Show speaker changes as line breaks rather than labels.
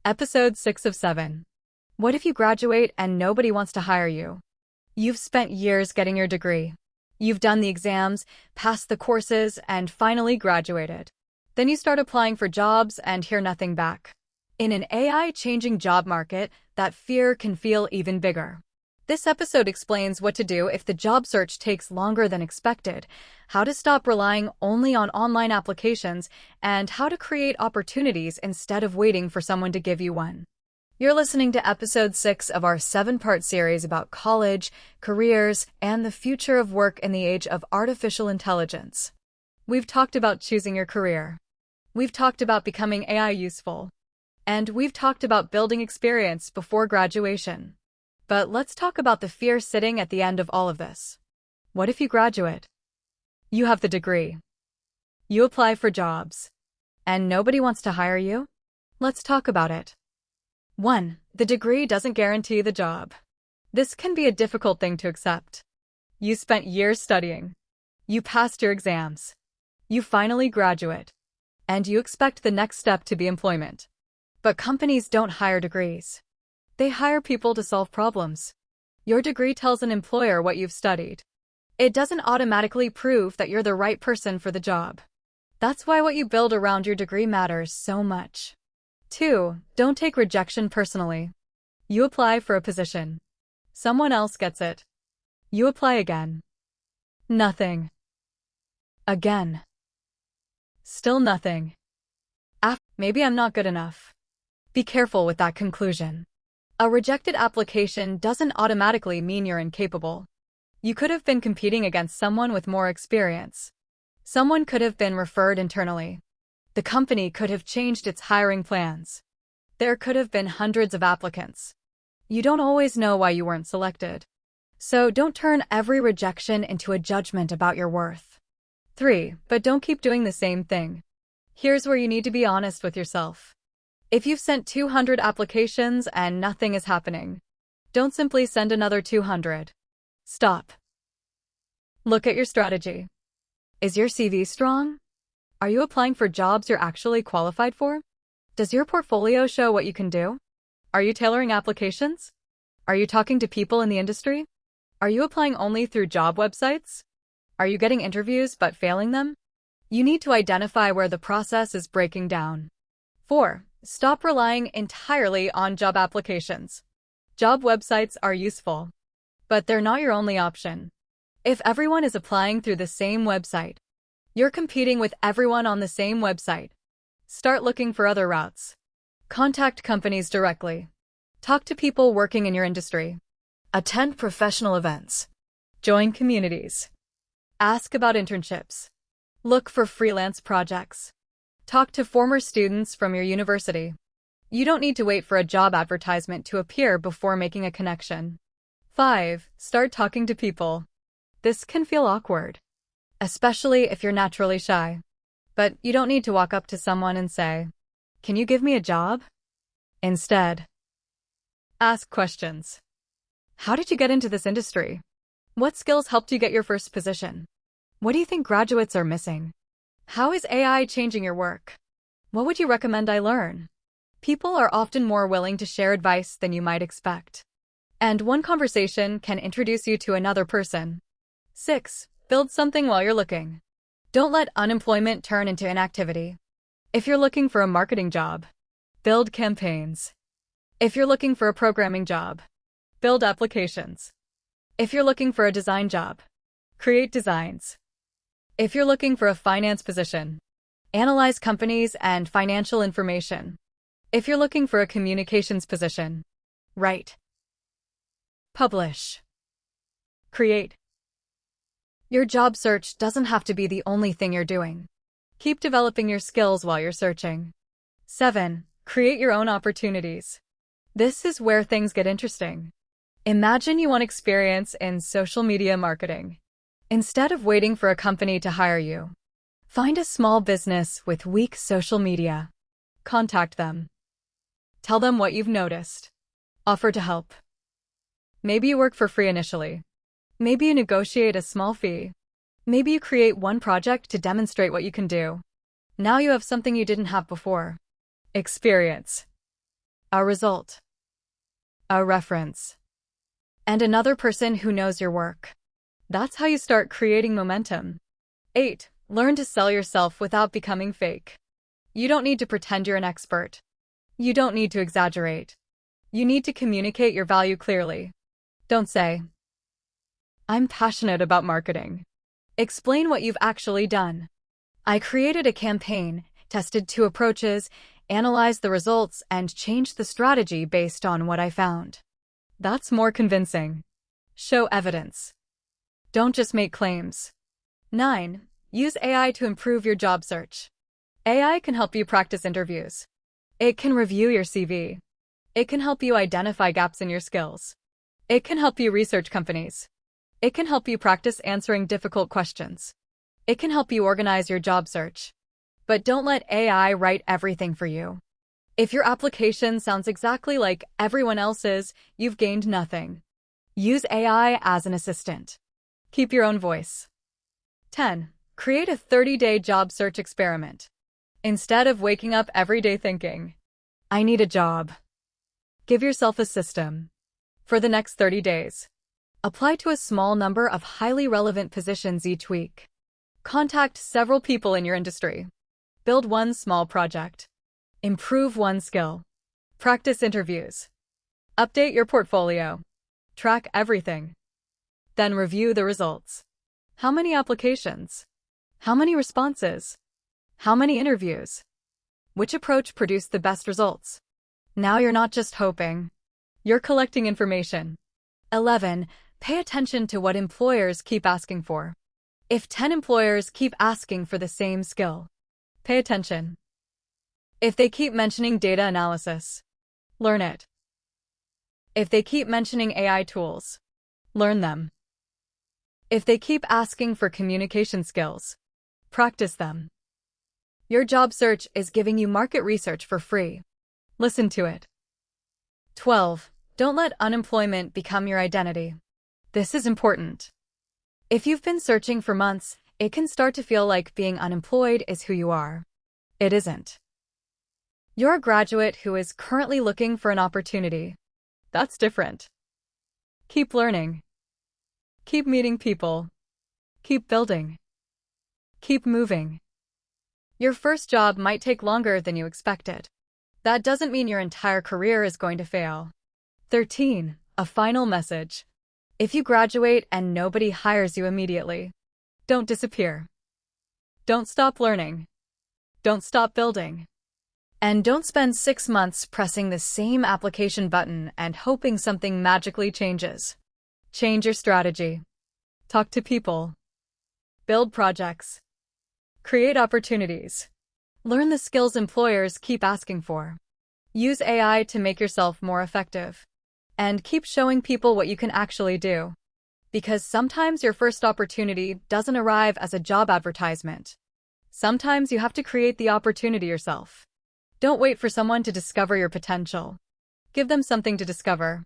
Episode 6 of 7. What if you graduate and nobody wants to hire you? You've spent years getting your degree. You've done the exams, passed the courses, and finally graduated. Then you start applying for jobs and hear nothing back. In an AI-changing job market, that fear can feel even bigger. This episode explains what to do if the job search takes longer than expected, how to stop relying only on online applications, and how to create opportunities instead of waiting for someone to give you one. You're listening to episode 6 of our 7-part series about college, careers, and the future of work in the age of artificial intelligence. We've talked about choosing your career. We've talked about becoming AI useful. And we've talked about building experience before graduation. But let's talk about the fear sitting at the end of all of this. What if you graduate? You have the degree. You apply for jobs. And nobody wants to hire you? Let's talk about it. 1. The degree doesn't guarantee the job. This can be a difficult thing to accept. You spent years studying. You passed your exams. You finally graduate. And you expect the next step to be employment. But companies don't hire degrees. They hire people to solve problems. Your degree tells an employer what you've studied. It doesn't automatically prove that you're the right person for the job. That's why what you build around your degree matters so much. 2. Don't take rejection personally. You apply for a position. Someone else gets it. You apply again. Nothing. Again. Still nothing. Maybe I'm not good enough. Be careful with that conclusion. A rejected application doesn't automatically mean you're incapable. You could have been competing against someone with more experience. Someone could have been referred internally. The company could have changed its hiring plans. There could have been hundreds of applicants. You don't always know why you weren't selected. So don't turn every rejection into a judgment about your worth. 3. But don't keep doing the same thing. Here's where you need to be honest with yourself. If you've sent 200 applications and nothing is happening, don't simply send another 200. Stop. Look at your strategy. Is your CV strong? Are you applying for jobs you're actually qualified for? Does your portfolio show what you can do? Are you tailoring applications? Are you talking to people in the industry? Are you applying only through job websites? Are you getting interviews but failing them? You need to identify where the process is breaking down. 4. Stop relying entirely on job applications. Job websites are useful, but they're not your only option. If everyone is applying through the same website, you're competing with everyone on the same website. Start looking for other routes. Contact companies directly. Talk to people working in your industry. Attend professional events. Join communities. Ask about internships. Look for freelance projects. Talk to former students from your university. You don't need to wait for a job advertisement to appear before making a connection. 5. Start talking to people. This can feel awkward, especially if you're naturally shy. But you don't need to walk up to someone and say, "Can you give me a job?" Instead, ask questions. How did you get into this industry? What skills helped you get your first position? What do you think graduates are missing? How is AI changing your work? What would you recommend I learn? People are often more willing to share advice than you might expect. And one conversation can introduce you to another person. 6. Build something while you're looking. Don't let unemployment turn into inactivity. If you're looking for a marketing job, build campaigns. If you're looking for a programming job, build applications. If you're looking for a design job, create designs. If you're looking for a finance position, analyze companies and financial information. If you're looking for a communications position, write. Publish. Create. Your job search doesn't have to be the only thing you're doing. Keep developing your skills while you're searching. 7. Create your own opportunities. This is where things get interesting. Imagine you want experience in social media marketing. Instead of waiting for a company to hire you, find a small business with weak social media. Contact them. Tell them what you've noticed. Offer to help. Maybe you work for free initially. Maybe you negotiate a small fee. Maybe you create one project to demonstrate what you can do. Now you have something you didn't have before. Experience. a result, a reference, and another person who knows your work. That's how you start creating momentum. 8. Learn to sell yourself without becoming fake. You don't need to pretend you're an expert. You don't need to exaggerate. You need to communicate your value clearly. Don't say, "I'm passionate about marketing." Explain what you've actually done. "I created a campaign, tested 2 approaches, analyzed the results, and changed the strategy based on what I found." That's more convincing. Show evidence. Don't just make claims. 9. Use AI to improve your job search. AI can help you practice interviews. It can review your CV. It can help you identify gaps in your skills. It can help you research companies. It can help you practice answering difficult questions. It can help you organize your job search. But don't let AI write everything for you. If your application sounds exactly like everyone else's, you've gained nothing. Use AI as an assistant. Keep your own voice. 10. Create a 30-day job search experiment. Instead of waking up every day thinking, "I need a job," give yourself a system. For the next 30 days, apply to a small number of highly relevant positions each week. Contact several people in your industry. Build one small project. Improve one skill. Practice interviews. Update your portfolio. Track everything. Then review the results. How many applications? How many responses? How many interviews? Which approach produced the best results? Now you're not just hoping. You're collecting information. 11. Pay attention to what employers keep asking for. If 10 employers keep asking for the same skill, pay attention. If they keep mentioning data analysis, learn it. If they keep mentioning AI tools, learn them. If they keep asking for communication skills, practice them. Your job search is giving you market research for free. Listen to it. 12. Don't let unemployment become your identity. This is important. If you've been searching for months, it can start to feel like being unemployed is who you are. It isn't. You're a graduate who is currently looking for an opportunity. That's different. Keep learning. Keep meeting people. Keep building. Keep moving. Your first job might take longer than you expected. That doesn't mean your entire career is going to fail. 13. A final message. If you graduate and nobody hires you immediately, don't disappear. Don't stop learning. Don't stop building. And don't spend 6 months pressing the same application button and hoping something magically changes. Change your strategy. Talk to people. Build projects. Create opportunities. Learn the skills employers keep asking for. Use AI to make yourself more effective. And keep showing people what you can actually do. Because sometimes your first opportunity doesn't arrive as a job advertisement. Sometimes you have to create the opportunity yourself. Don't wait for someone to discover your potential. Give them something to discover.